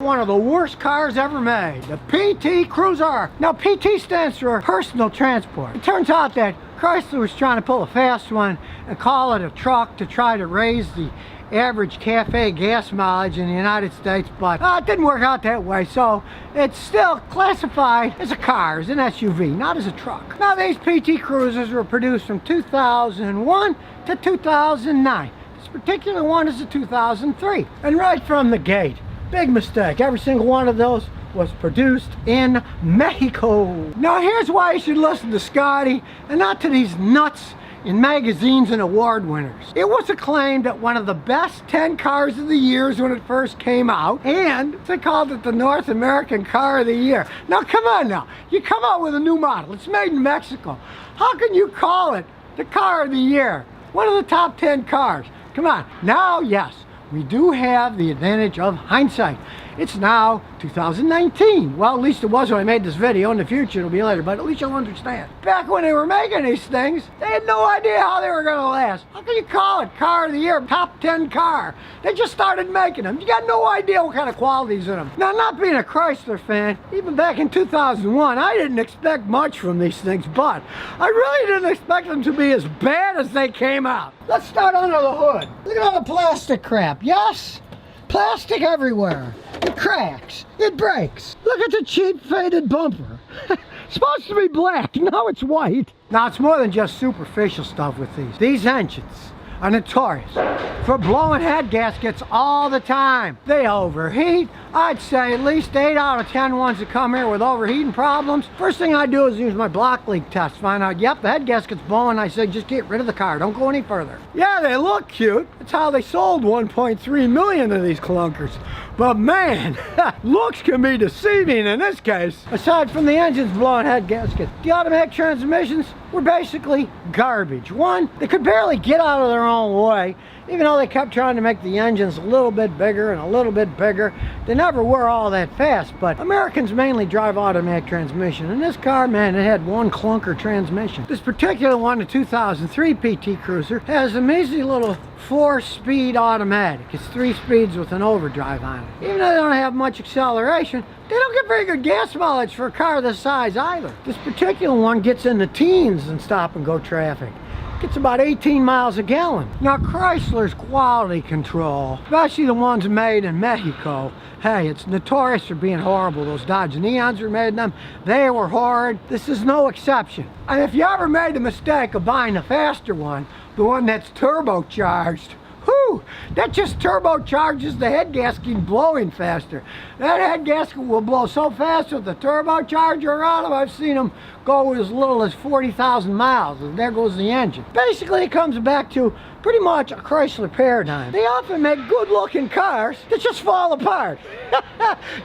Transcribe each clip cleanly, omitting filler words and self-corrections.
One of the worst cars ever made, the PT Cruiser. Now PT stands for personal transport. It turns out that Chrysler was trying to pull a fast one and call it a truck to try to raise the average cafe gas mileage in the United States, but it didn't work out that way, so it's still classified as a car, as an SUV, not as a truck. Now these PT Cruisers were produced from 2001 to 2009. This particular one is a 2003. And right from the gate, big mistake, every single one of those was produced in Mexico. Now here's why you should listen to Scotty and not to these nuts in magazines and award winners. It was acclaimed that one of the best 10 cars of the year when it first came out, and they called it the North American Car of the Year. Now come on now, you come out with a new model, it's made in Mexico. How can you call it the Car of the Year? One of the top 10 cars. Come on. Now, yes, we do have the advantage of hindsight. It's now 2019. Well, at least it was when I made this video. In the future, it'll be later, but at least you'll understand. Back when they were making these things, they had no idea how they were going to last. How can you call it Car of the Year, top 10 car? They just started making them. You got no idea what kind of quality's in them. Now, not being a Chrysler fan, even back in 2001, I didn't expect much from these things, but I really didn't expect them to be as bad as they came out. Let's start under the hood. Look at all the plastic crap. Yes? Plastic everywhere. It cracks. It breaks. Look at the cheap faded bumper. It's supposed to be black. Now it's white. Now it's more than just superficial stuff with these. These engines are notorious for blowing head gaskets all the time. They overheat. I'd say at least 8 out of 10 ones that come here with overheating problems. First thing I do is use my block leak test. Find out, yep, the head gasket's blowing. I say, just get rid of the car. Don't go any further. Yeah, they look cute. That's how they sold 1.3 million of these clunkers. But man, looks can be deceiving in this case. Aside from the engines blowing head gaskets, the automatic transmissions were basically garbage. One, they could barely get out of their own way. Even though they kept trying to make the engines a little bit bigger and a little bit bigger, they never were all that fast. But Americans mainly drive automatic transmission. And this car, man, it had one clunker transmission. This particular one, the 2003 PT Cruiser, has a measly little 4-speed automatic. It's 3 speeds with an overdrive on it. Even though they don't have much acceleration, they don't get very good gas mileage for a car this size either. This particular one gets in the teens in stop and go traffic. Gets about 18 miles a gallon. Now Chrysler's quality control, especially the ones made in Mexico, hey, it's notorious for being horrible. Those Dodge Neons were made in them. They were horrid. This is no exception. And if you ever made the mistake of buying the faster one, the one that's turbocharged, whew, that just turbocharges the head gasket blowing faster. That head gasket will blow so fast with the turbocharger on them, I've seen them go as little as 40,000 miles, and there goes the engine. Basically, it comes back to pretty much a Chrysler paradigm. They often make good-looking cars that just fall apart.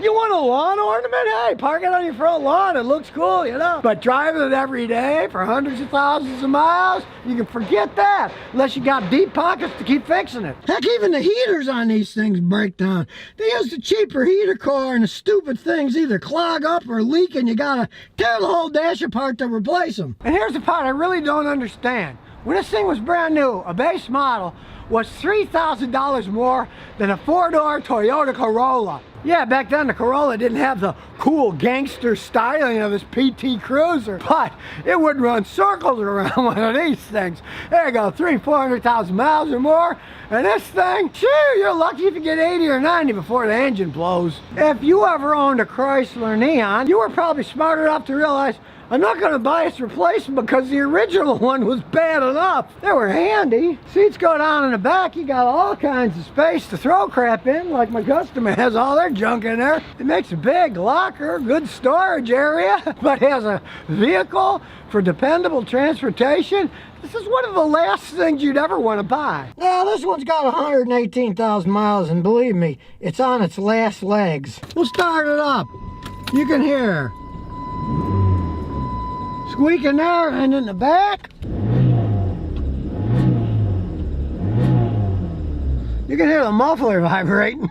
You want a lawn ornament? Hey, park it on your front lawn. It looks cool, you know. But driving it every day for hundreds of thousands of miles, you can forget that, unless you got deep pockets to keep fixing it. Heck, even the heaters on these things break down. They use the cheaper heater core, and the stupid things either clog up or leak, and you gotta tear the whole dash apart to replace them. And here's the part I really don't understand. When this thing was brand new, a base model was $3,000 more than a 4-door Toyota Corolla. Yeah, back then the Corolla didn't have the cool gangster styling of this PT Cruiser, but it would run circles around one of these things. There you go, 400,000 miles or more, and this thing, sure, you're lucky if you get 80 or 90 before the engine blows. If you ever owned a Chrysler Neon, you were probably smart enough to realize, I'm not going to buy its replacement because the original one was bad enough. They were handy. Seats go down in the back. You got all kinds of space to throw crap in, like my customer has all their junk in there. It makes a big locker, good storage area, but has a vehicle for dependable transportation. This is one of the last things you'd ever want to buy. Now, this one's got 118,000 miles, and believe me, it's on its last legs. We'll start it up. You can hear squeaking there, and in the back, you can hear the muffler vibrating.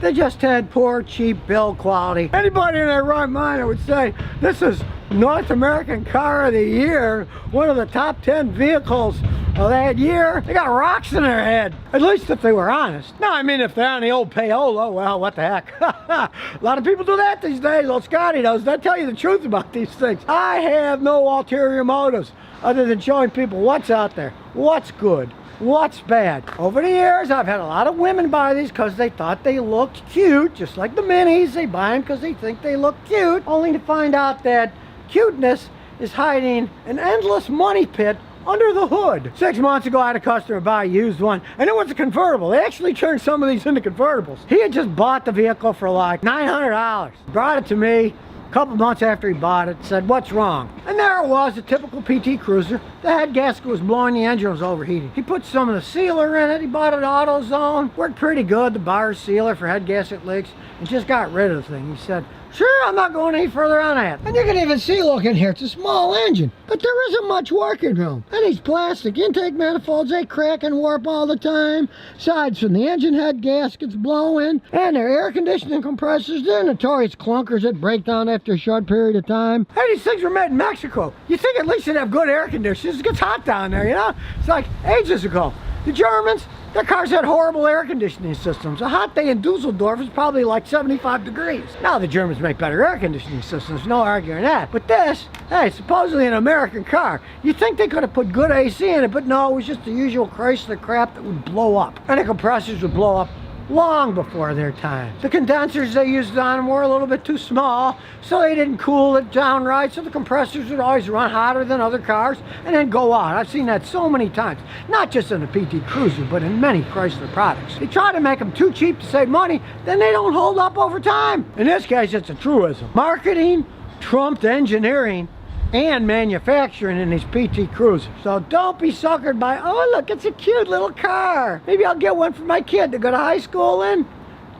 They just had poor, cheap build quality. Anybody in their right mind would say, this is North American Car of the Year, one of the top 10 vehicles Well, that year, they got rocks in their head. At least if they were honest. No, I mean, if they're on the old payola, well, what the heck. A lot of people do that these days. Old Scotty knows. They'll tell you the truth about these things. I have no ulterior motives other than showing people what's out there, what's good, what's bad. Over the years, I've had a lot of women buy these because they thought they looked cute, just like the minis. They buy them because they think they look cute, only to find out that cuteness is hiding an endless money pit under the hood. 6 months ago, I had a customer buy a used one, and it was a convertible. They actually turned some of these into convertibles. He had just bought the vehicle for like $900. Brought it to me a couple months after he bought it, said, what's wrong? And there it was, a typical PT Cruiser. The head gasket was blowing, the engine was overheating. He put some of the sealer in it. He bought an AutoZone. Worked pretty good, the bar sealer for head gasket leaks, and just got rid of the thing. He said, sure, I'm not going any further on that. And you can even see, look in here, it's a small engine, but there isn't much working room. And these plastic intake manifolds, they crack and warp all the time. Sides from the engine head gaskets blowing. And their air conditioning compressors, they're notorious clunkers that break down after a short period of time. And these things were made in Mexico. You think at least they'd have good air conditioners. It gets hot down there, you know? It's like ages ago. The Germans, their cars had horrible air conditioning systems. A hot day in Dusseldorf is probably like 75 degrees. Now the Germans make better air conditioning systems, no arguing that. But this, hey, supposedly an American car. You'd think they could have put good AC in it, but no, it was just the usual Chrysler crap that would blow up. And the compressors would blow up long before their time. The condensers they used on them were a little bit too small, so they didn't cool it down right, so the compressors would always run hotter than other cars and then go out. I've seen that so many times, not just in the PT Cruiser, but in many Chrysler products. They try to make them too cheap to save money, then they don't hold up over time. In this case, it's a truism. Marketing trumped engineering and manufacturing in these PT Cruisers. So don't be suckered by, oh look, it's a cute little car. Maybe I'll get one for my kid to go to high school in.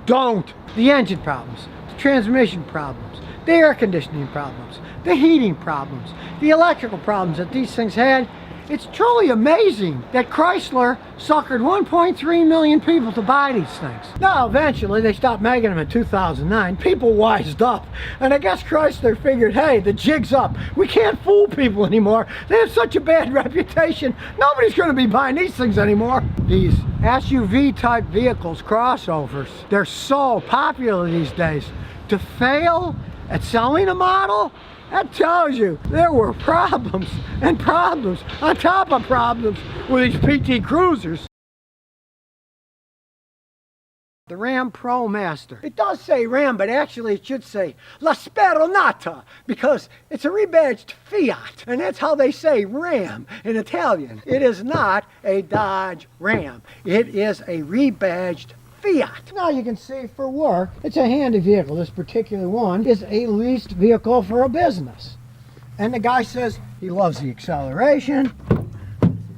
Don't. The engine problems, the transmission problems, the air conditioning problems, the heating problems, the electrical problems that these things had. It's truly amazing that Chrysler suckered 1.3 million people to buy these things. Now, eventually, they stopped making them in 2009. People wised up. And I guess Chrysler figured, hey, the jig's up. We can't fool people anymore. They have such a bad reputation. Nobody's going to be buying these things anymore. These SUV-type vehicles, crossovers, they're so popular these days. To fail at selling a model, that tells you there were problems and problems on top of problems with these PT Cruisers. The Ram Promaster. It does say Ram, but actually it should say La Speronata, because it's a rebadged Fiat, and that's how they say Ram in Italian. It is not a Dodge Ram. It is a rebadged Fiat. Now you can see for work, it's a handy vehicle. This particular one is a leased vehicle for a business. And the guy says he loves the acceleration,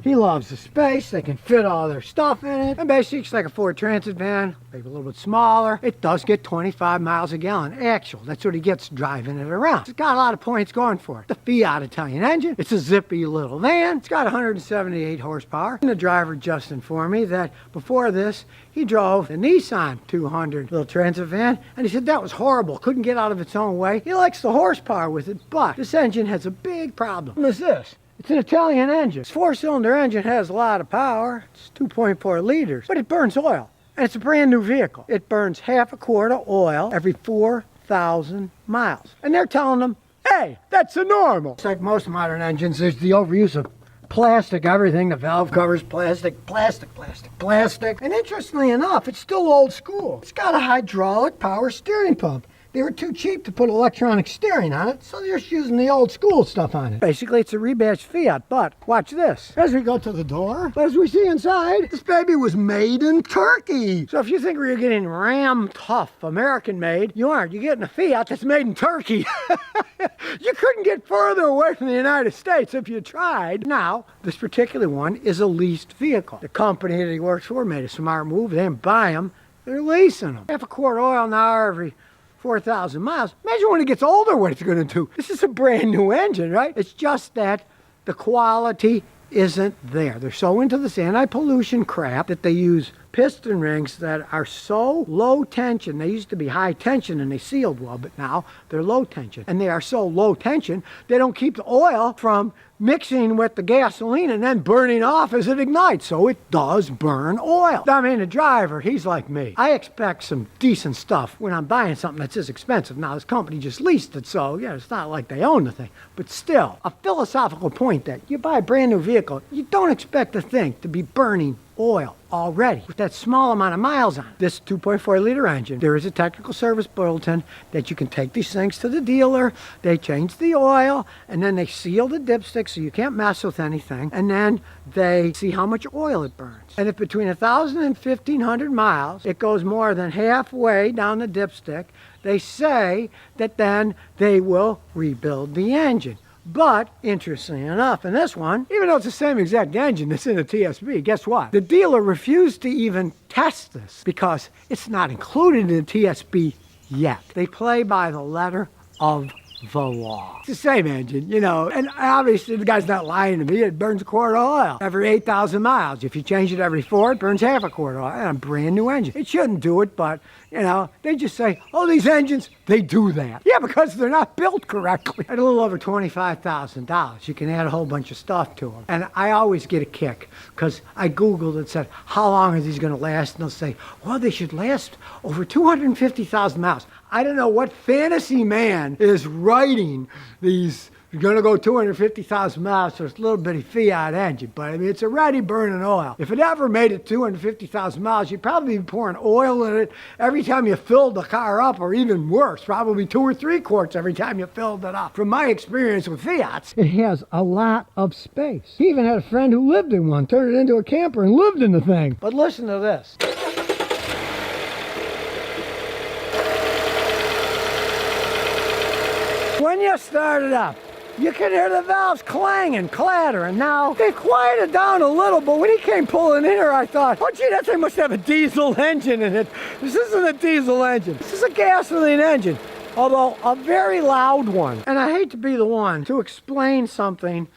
he loves the space, they can fit all their stuff in it. And basically it's like a Ford Transit van, maybe a little bit smaller. It does get 25 miles a gallon actual. That's what he gets driving it around. It's got a lot of points going for it. The Fiat Italian engine, it's a zippy little van. It's got 178 horsepower. And the driver just informed me that before this, he drove the Nissan 200 little transit van, and he said that was horrible. Couldn't get out of its own way. He likes the horsepower with it, but this engine has a big problem. What is this? It's an Italian engine. This four-cylinder engine has a lot of power. It's 2.4 liters, but it burns oil. And it's a brand new vehicle. It burns half a quart of oil every 4,000 miles. And they're telling them, hey, that's the normal. It's like most modern engines, there's the overuse of plastic, everything. The valve covers plastic, plastic, plastic, plastic. And interestingly enough, it's still old school. It's got a hydraulic power steering pump. They were too cheap to put electronic steering on it, so they're just using the old school stuff on it. Basically, it's a rebadged Fiat, but watch this. As we go to the door, as we see inside, this baby was made in Turkey. So if you think we're getting Ram tough, American made, you aren't. You're getting a Fiat that's made in Turkey. You couldn't get further away from the United States if you tried. Now, this particular one is a leased vehicle. The company that he works for made a smart move. They didn't buy them, they're leasing them. Half a quart of oil an hour every 4,000 miles. Imagine when it gets older what it's going to do. This is a brand new engine, right? It's just that the quality isn't there. They're so into this anti-pollution crap that they use piston rings that are so low tension. They used to be high tension and they sealed well, but now they're low tension. And they are so low tension, they don't keep the oil from mixing with the gasoline and then burning off as it ignites. So it does burn oil. I mean, the driver, he's like me. I expect some decent stuff when I'm buying something that's this expensive. Now, this company just leased it, so yeah, it's not like they own the thing. But still, a philosophical point that you buy a brand new vehicle, you don't expect the thing to be burning oil already with that small amount of miles on it. This 2.4 liter engine, there is a technical service bulletin that you can take these things to the dealer. They change the oil and then they seal the dipstick so you can't mess with anything, and then they see how much oil it burns. And if between 1,000 and 1,500 miles it goes more than halfway down the dipstick, they say that then they will rebuild the engine. But, interestingly enough, in this one, even though it's the same exact engine that's in the TSB, guess what? The dealer refused to even test this because it's not included in the TSB yet. They play by the letter of the law. It's the same engine, you know, and obviously the guy's not lying to me. It burns a quart of oil every 8,000 miles. If you change it every 4, it burns half a quart of oil. And a brand new engine. It shouldn't do it, but, you know, they just say, oh, these engines, they do that. Yeah, because they're not built correctly. At a little over $25,000, you can add a whole bunch of stuff to them. And I always get a kick because I Googled and said, how long are these going to last? And they'll say, well, they should last over 250,000 miles. I don't know what fantasy man is writing these. You're going to go 250,000 miles to this little bitty Fiat engine, but I mean, it's already burning oil. If it ever made it 250,000 miles, you'd probably be pouring oil in it every time you filled the car up, or even worse, probably 2 or 3 quarts every time you filled it up. From my experience with Fiats, it has a lot of space. He even had a friend who lived in one, turned it into a camper and lived in the thing. But listen to this. When you start it up, you can hear the valves clanging, clattering. Now, they quieted down a little, but when he came pulling in here, I thought, oh gee, that thing must have a diesel engine in it. This isn't a diesel engine. This is a gasoline engine, although a very loud one. And I hate to be the one to explain something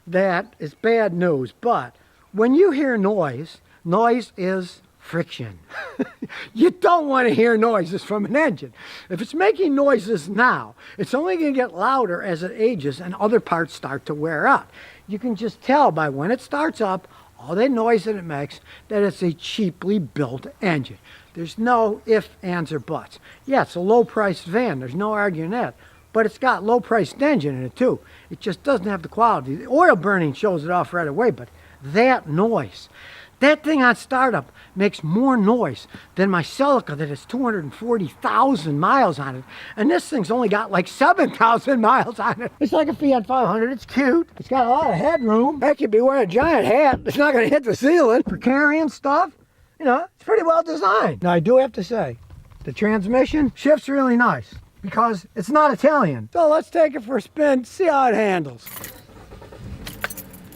that is bad news, but when you hear noise, noise is friction. You don't want to hear noises from an engine. If it's making noises now, it's only going to get louder as it ages and other parts start to wear out. You can just tell by when it starts up, all that noise that it makes, that it's a cheaply built engine. There's no ifs, ands, or buts. Yeah, it's a low-priced van. There's no arguing that. But it's got low-priced engine in it, too. It just doesn't have the quality. The oil burning shows it off right away, but that noise, that thing on startup makes more noise than my Celica that has 240,000 miles on it. And this thing's only got like 7,000 miles on it. It's like a Fiat 500. It's cute. It's got a lot of headroom. Heck, you'd be wearing a giant hat. It's not going to hit the ceiling. For carrying stuff, you know, it's pretty well designed. Now, I do have to say, the transmission shifts really nice because it's not Italian. So let's take it for a spin, see how it handles.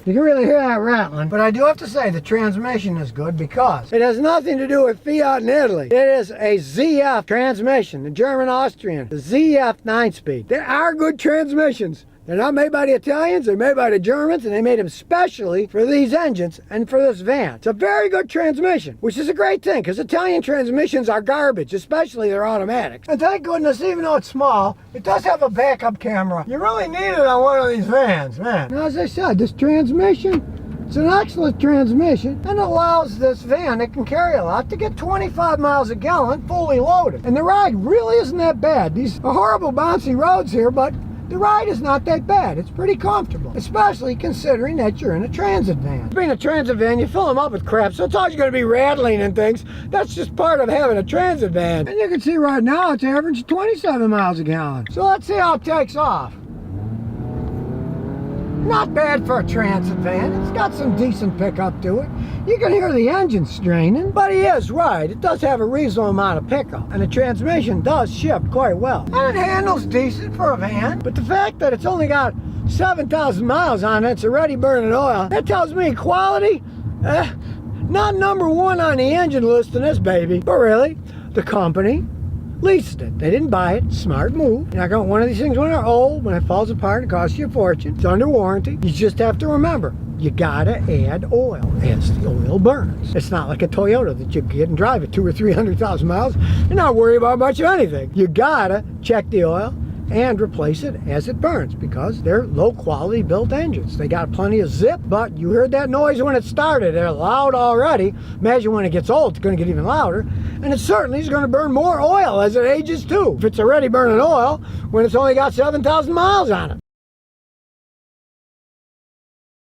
You can really hear that rattling, but I do have to say the transmission is good because it has nothing to do with Fiat in Italy. It is a ZF transmission, the German-Austrian, the ZF 9-speed. They are good transmissions. They're not made by the Italians, they're made by the Germans, and they made them specially for these engines and for this van. It's a very good transmission, which is a great thing, because Italian transmissions are garbage, especially their automatics. And thank goodness, even though it's small, it does have a backup camera. You really need it on one of these vans, man. Now, as I said, this transmission, it's an excellent transmission, and allows this van that can carry a lot to get 25 miles a gallon fully loaded. And the ride really isn't that bad. These are horrible bouncy roads here, but the ride is not that bad. It's pretty comfortable, especially considering that you're in a transit van. Being a transit van, you fill them up with crap, so it's always going to be rattling and things. That's just part of having a transit van. And you can see right now it's average 27 miles a gallon. So let's see how it takes off. Not bad for a transit van. It's got some decent pickup to it. You can hear the engine straining, but he is right. It does have a reasonable amount of pickup, and the transmission does shift quite well. And it handles decent for a van, but the fact that it's only got 7,000 miles on it, it's already burning oil, that tells me quality, not number one on the engine list in this baby. But really, the company leased it. They didn't buy it. Smart move. You're not going to one of these things when they're old, when it falls apart, it costs you a fortune. It's under warranty. You just have to remember, you gotta add oil as the oil burns. It's not like a Toyota that you get and drive at 200,000 or 300,000 miles. You're not worried about much of anything. You gotta check the oil and replace it as it burns, because they're low quality built engines. They got plenty of zip, but you heard that noise when it started. They're loud already. Imagine when it gets old, it's going to get even louder. And it certainly is going to burn more oil as it ages too. If it's already burning oil when it's only got 7,000 miles on it.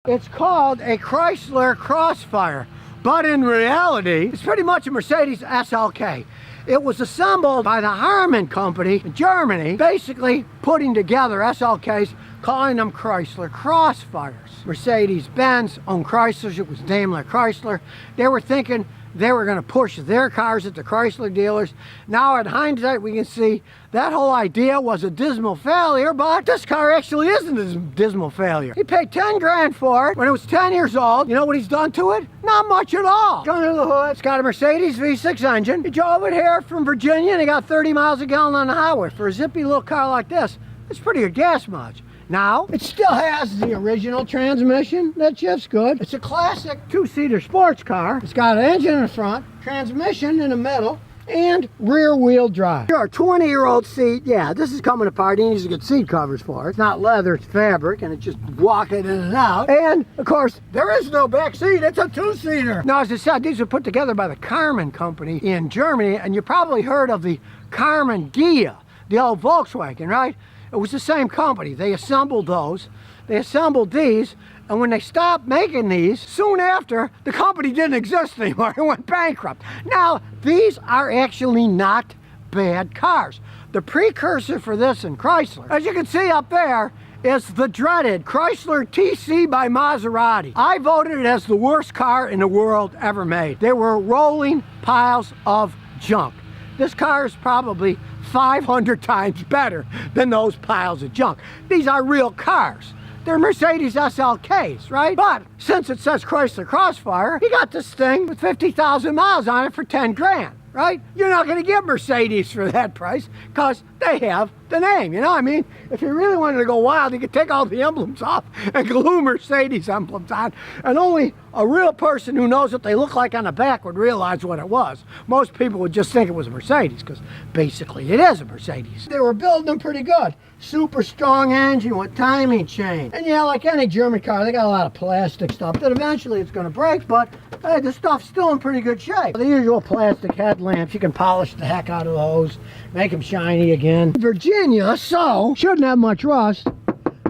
It's called a Chrysler Crossfire, but in reality, it's pretty much a Mercedes SLK. It was assembled by the Harman company in Germany, basically putting together SLKs, calling them Chrysler Crossfires. Mercedes-Benz owned Chryslers. It was Daimler Chrysler. They were thinking they were going to push their cars at the Chrysler dealers. Now, in hindsight, we can see that whole idea was a dismal failure, but this car actually isn't a dismal failure. He paid 10 grand for it when it was 10 years old. You know what he's done to it? Not much at all. Under the hood, it's got a Mercedes V6 engine. He drove it here from Virginia and he got 30 miles a gallon on the highway. For a zippy little car like this, it's pretty good gas mileage. Now, it still has the original transmission. That shifts good. It's a classic two-seater sports car. It's got an engine in the front, transmission in the middle, and rear-wheel drive. Sure, 20-year-old seat. Yeah, this is coming apart. He needs to get seat covers for it. It's not leather, it's fabric, and it's just walking in and out. And, of course, there is no back seat. It's a two-seater. Now, as I said, these were put together by the Harman company in Germany, and you probably heard of the Harman Ghia, the old Volkswagen, right? It was the same company. They assembled those. They assembled these, and when they stopped making these, soon after, the company didn't exist anymore. It went bankrupt. Now, these are actually not bad cars. The precursor for this in Chrysler, as you can see up there, is the dreaded Chrysler TC by Maserati. I voted it as the worst car in the world ever made. They were rolling piles of junk. This car is probably 500 times better than those piles of junk. These are real cars. They're Mercedes SLKs, right? But since it says Chrysler Crossfire, he got this thing with 50,000 miles on it for 10 grand, right? You're not going to get Mercedes for that price because they have the name, you know what I mean? If you really wanted to go wild, you could take all the emblems off and glue Mercedes emblems on, and only a real person who knows what they look like on the back would realize what it was. Most people would just think it was a Mercedes, because basically it is a Mercedes. They were building them pretty good. Super strong engine with timing chain. And yeah, like any German car, they got a lot of plastic stuff that eventually it's going to break, but hey, the stuff's still in pretty good shape. The usual plastic headlamps, you can polish the heck out of those, make them shiny again. Virginia, so, shouldn't have much rust,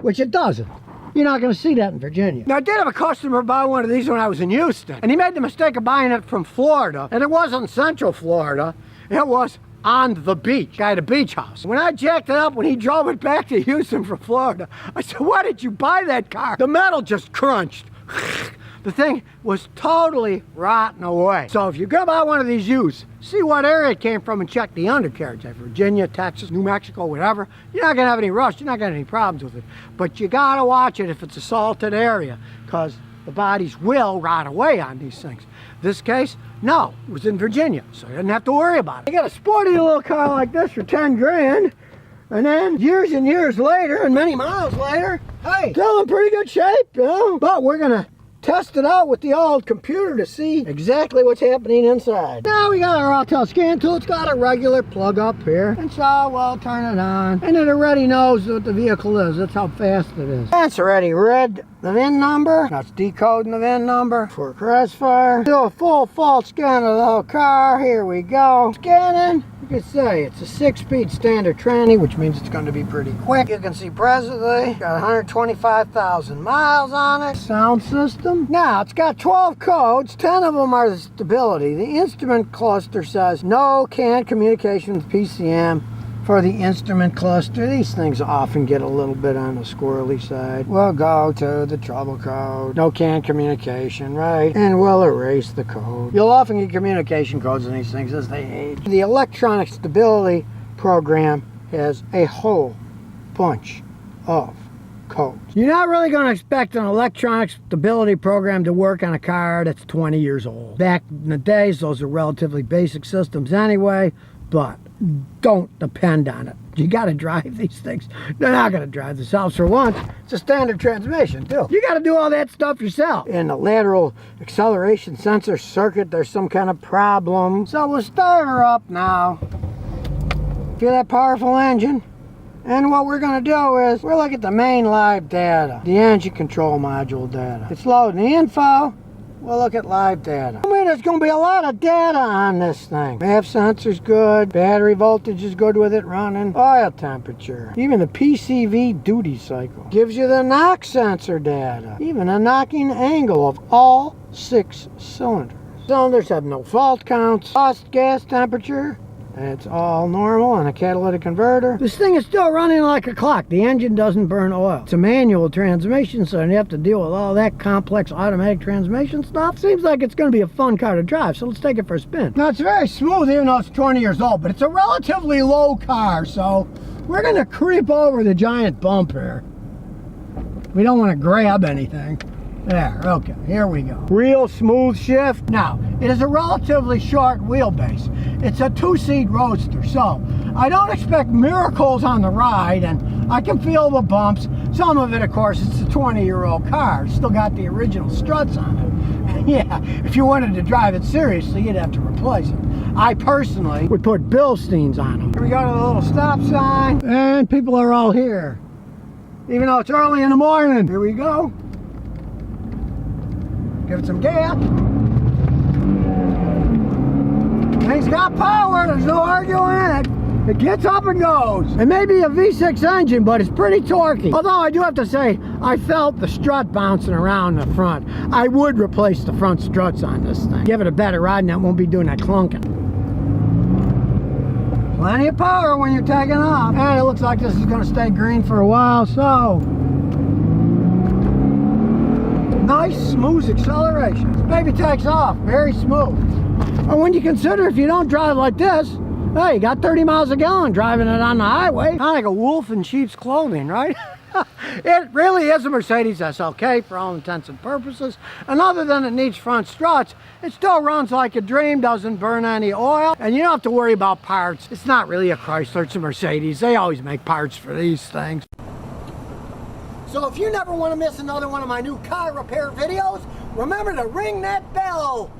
which it doesn't. You're not going to see that in Virginia. Now, I did have a customer buy one of these when I was in Houston, and he made the mistake of buying it from Florida, and it wasn't Central Florida, it was on the beach, guy at a beach house. When I jacked it up, when he drove it back to Houston from Florida, I said, why did you buy that car? The metal just crunched. The thing was totally rotten away. So if you're gonna buy one of these used, see what area it came from and check the undercarriage. Like Virginia, Texas, New Mexico, whatever. You're not gonna have any rust, you're not gonna have any problems with it. But you gotta watch it if it's a salted area, because the bodies will rot away on these things. This case, no, it was in Virginia, so you didn't have to worry about it. You got a sporty little car like this for 10 grand, and then years and years later, and many miles later, hey, still in pretty good shape, you know? But we're gonna test it out with the old computer to see exactly what's happening inside. Now we got our Autel scan tool. It's got a regular plug up here, and so we'll turn it on, and it already knows what the vehicle is. That's how fast it is. It's already read the VIN number. Now it's decoding the VIN number for Crossfire. Do a full fault scan of the whole car. Here we go. Scanning. You can say it's a 6-speed standard tranny, which means it's going to be pretty quick. You can see presently got 125,000 miles on it. Sound system. Now it's got 12 codes. 10 of them are the stability. The instrument cluster says no CAN communication with PCM for the instrument cluster. These things often get a little bit on the squirrely side. We'll go to the trouble code. No CAN communication, right? And we'll erase the code. You'll often get communication codes in these things as they age. The electronic stability program has a whole bunch of codes. You're not really going to expect an electronic stability program to work on a car that's 20 years old. Back in the days, those are relatively basic systems anyway, but don't depend on it. You got to drive these things. They're not going to drive themselves for once. It's a standard transmission too. You got to do all that stuff yourself. In the lateral acceleration sensor circuit, there's some kind of problem. So we'll start her up now. Feel that powerful engine? And what we're going to do is we'll look at the main live data, the engine control module data. It's loading the info. We'll look at live data. I mean, there's going to be a lot of data on this thing. MAF sensor's good. Battery voltage is good with it running. Oil temperature. Even the PCV duty cycle. Gives you the knock sensor data. Even a knocking angle of all 6 cylinders. Cylinders have no fault counts. Lost gas temperature. It's all normal on a catalytic converter. This thing is still running like a clock. The engine doesn't burn oil. It's a manual transmission, so you have to deal with all that complex automatic transmission stuff. Seems like it's going to be a fun car to drive, so let's take it for a spin. Now, it's very smooth even though it's 20 years old, but it's a relatively low car, so we're going to creep over the giant bump here. We don't want to grab anything. There, okay, here we go. Real smooth shift. Now, it is a relatively short wheelbase. It's a 2-seat roadster, so I don't expect miracles on the ride, and I can feel the bumps. Some of it, of course, it's a 20-year-old car. It's still got the original struts on it. Yeah, if you wanted to drive it seriously, you'd have to replace it. I personally would put Bilsteins on them. Here we go to the little stop sign, and people are all here. Even though it's early in the morning. Here we go. Give it some gas. Thing's got power, there's no arguing it. It gets up and goes. It may be a V6 engine, but it's pretty torquey. Although I do have to say, I felt the strut bouncing around the front. I would replace the front struts on this thing. Give it a better ride and it won't be doing that clunking. Plenty of power when you're taking off. And it looks like this is gonna stay green for a while, so. Nice, smooth acceleration. This baby takes off, very smooth. And when you consider if you don't drive like this, hey, you got 30 miles a gallon driving it on the highway. Kind of like a wolf in sheep's clothing, right? It really is a Mercedes SLK for all intents and purposes. And other than it needs front struts, it still runs like a dream, doesn't burn any oil, and you don't have to worry about parts. It's not really a Chrysler, it's a Mercedes. They always make parts for these things. So if you never want to miss another one of my new car repair videos, remember to ring that bell.